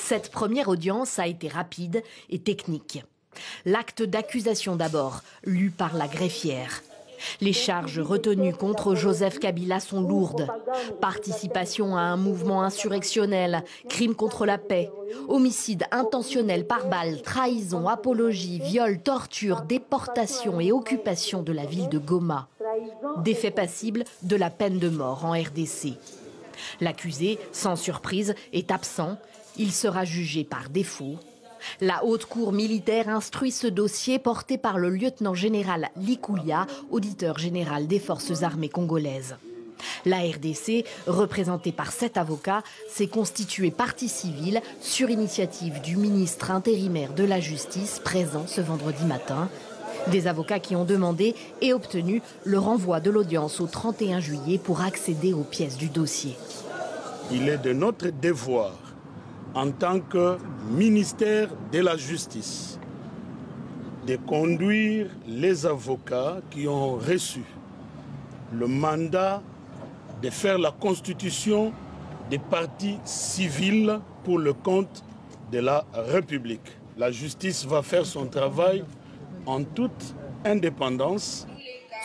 Cette première audience a été rapide et technique. L'acte d'accusation d'abord, lu par la greffière. Les charges retenues contre Joseph Kabila sont lourdes. Participation à un mouvement insurrectionnel, crime contre la paix, homicide intentionnel par balle, trahison, apologie, viol, torture, déportation et occupation de la ville de Goma. Des faits passibles de la peine de mort en RDC. L'accusé, sans surprise, est absent. Il sera jugé par défaut. La haute cour militaire instruit ce dossier porté par le lieutenant-général Likoulia, auditeur général des forces armées congolaises. La RDC, représentée par 7 avocats, s'est constituée partie civile sur initiative du ministre intérimaire de la Justice présent ce vendredi matin. Des avocats qui ont demandé et obtenu le renvoi de l'audience au 31 juillet pour accéder aux pièces du dossier. Il est de notre devoir, en tant que ministère de la Justice, de conduire les avocats qui ont reçu le mandat de faire la constitution des parties civiles pour le compte de la République. La justice va faire son travail en toute indépendance.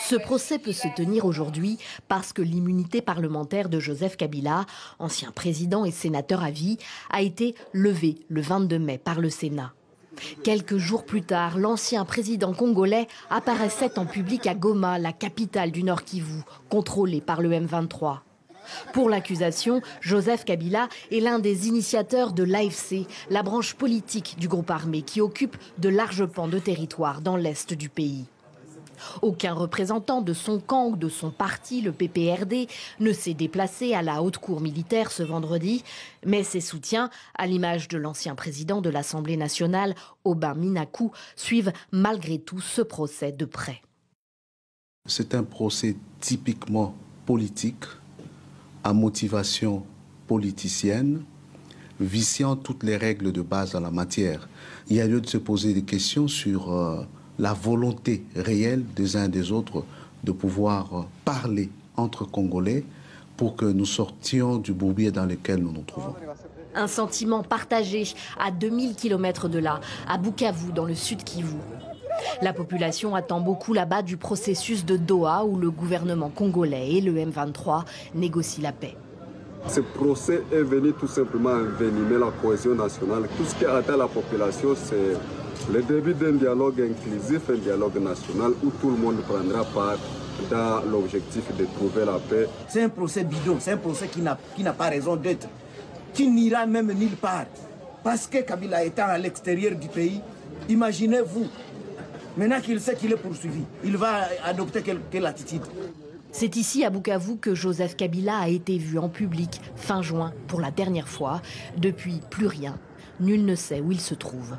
Ce procès peut se tenir aujourd'hui parce que l'immunité parlementaire de Joseph Kabila, ancien président et sénateur à vie, a été levée le 22 mai par le Sénat. Quelques jours plus tard, l'ancien président congolais apparaissait en public à Goma, la capitale du Nord Kivu, contrôlée par le M23. Pour l'accusation, Joseph Kabila est l'un des initiateurs de l'AFC, la branche politique du groupe armé qui occupe de larges pans de territoire dans l'est du pays. Aucun représentant de son camp ou de son parti, le PPRD, ne s'est déplacé à la haute cour militaire ce vendredi, mais ses soutiens, à l'image de l'ancien président de l'Assemblée nationale, Aubin Minakou, suivent malgré tout ce procès de près. C'est un procès typiquement politique, à motivation politicienne, viciant toutes les règles de base en la matière. Il y a lieu de se poser des questions sur la volonté réelle des uns et des autres de pouvoir parler entre Congolais pour que nous sortions du bourbier dans lequel nous nous trouvons. Un sentiment partagé à 2000 km de là, à Bukavu, dans le sud Kivu. La population attend beaucoup là-bas du processus de Doha où le gouvernement congolais et le M23 négocient la paix. Ce procès est venu tout simplement envenimer la cohésion nationale. Tout ce qui atteint la population, c'est le début d'un dialogue inclusif, un dialogue national où tout le monde prendra part dans l'objectif de trouver la paix. C'est un procès bidon, c'est un procès qui n'a pas raison d'être, qui n'ira même nulle part. Parce que Kabila étant à l'extérieur du pays, imaginez-vous, maintenant qu'il sait qu'il est poursuivi, il va adopter quelle attitude? C'est ici à Bukavu que Joseph Kabila a été vu en public fin juin pour la dernière fois. Depuis, plus rien. Nul ne sait où il se trouve.